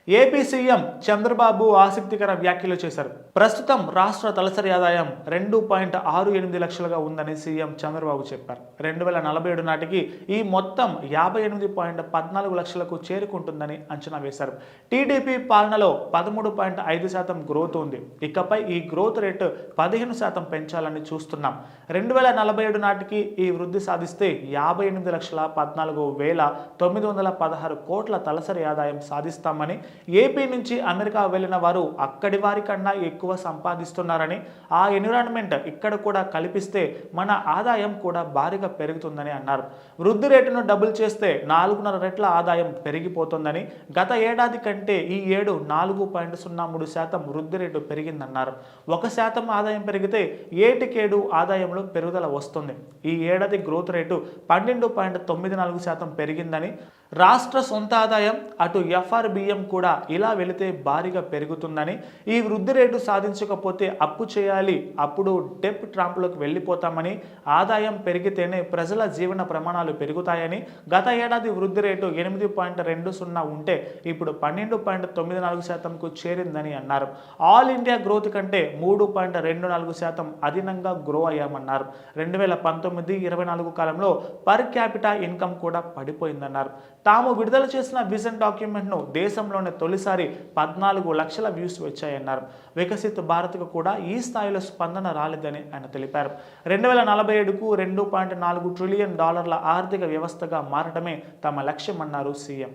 AP CM Chandrababu ఆసక్తికర వ్యాఖ్యలు చేశారు. ప్రస్తుతం రాష్ట్ర తలసరి ఆదాయం 2.68 లక్షలుగా ఉందని సీఎం చంద్రబాబు చెప్పారు. 2047 నాటికి ఈ మొత్తం 58.14 లక్షలకు చేరుకుంటుందని అంచనా వేశారు. టీడీపీ పాలనలో 13.5% గ్రోత్ ఉంది. ఇకపై ఈ గ్రోత్ రేటు 15% పెంచాలని చూస్తున్నాం. 2047 నాటికి ఈ వృద్ధి సాధిస్తే 58,14,916 కోట్ల తలసరి ఆదాయం సాధిస్తామని, ఏపీ నుంచి అమెరికా వెళ్లిన వారు అక్కడి వారి కన్నా ఎక్కువ సంపాదిస్తున్నారని, ఆ ఎన్విరాన్మెంట్ ఇక్కడ కూడా కల్పిస్తే మన ఆదాయం కూడా భారీగా పెరుగుతుందని అన్నారు. వృద్ధి రేటును డబుల్ చేస్తే 4.5 రెట్ల ఆదాయం పెరిగిపోతుందని, గత ఏడాది కంటే ఈ ఏడు 4.03% వృద్ధి రేటు పెరిగిందన్నారు. 1% ఆదాయం పెరిగితే ఏటికేడు ఆదాయంలో పెరుగుదల వస్తుంది. ఈ ఏడాది గ్రోత్ రేటు 12.94% పెరిగిందని, రాష్ట్ర సొంత ఆదాయం అటు ఎఫ్ఆర్బిఎం కూడా ఇలా వెళితే భారీగా పెరుగుతుందని, ఈ వృద్ధి రేటు సాధించకపోతే అప్పు చేయాలి, అప్పుడు డెప్ ట్రాంప్లోకి వెళ్ళిపోతామని, ఆదాయం పెరిగితేనే ప్రజల జీవన ప్రమాణాలు పెరుగుతాయని, గత ఏడాది వృద్ధి రేటు 8.20 ఉంటే ఇప్పుడు 12.94%కు చేరిందని అన్నారు. ఆల్ ఇండియా గ్రోత్ కంటే 3.24% అదనంగా గ్రో అయ్యామన్నారు. 2019-24 కాలంలో పర్ క్యాపిటా ఇన్కమ్ కూడా పడిపోయిందన్నారు. తాము విడుదల చేసిన విజన్ డాక్యుమెంట్ను దేశంలోనే తొలిసారి 14 లక్షల వ్యూస్ వచ్చాయన్నారు. వికసిత్ భారత్కు కూడా ఈ స్థాయిలో స్పందన రాలేదని ఆయన తెలిపారు. 2047కు $2.4 ట్రిలియన్ ఆర్థిక వ్యవస్థగా మారడమే తమ లక్ష్యమన్నారు సీఎం.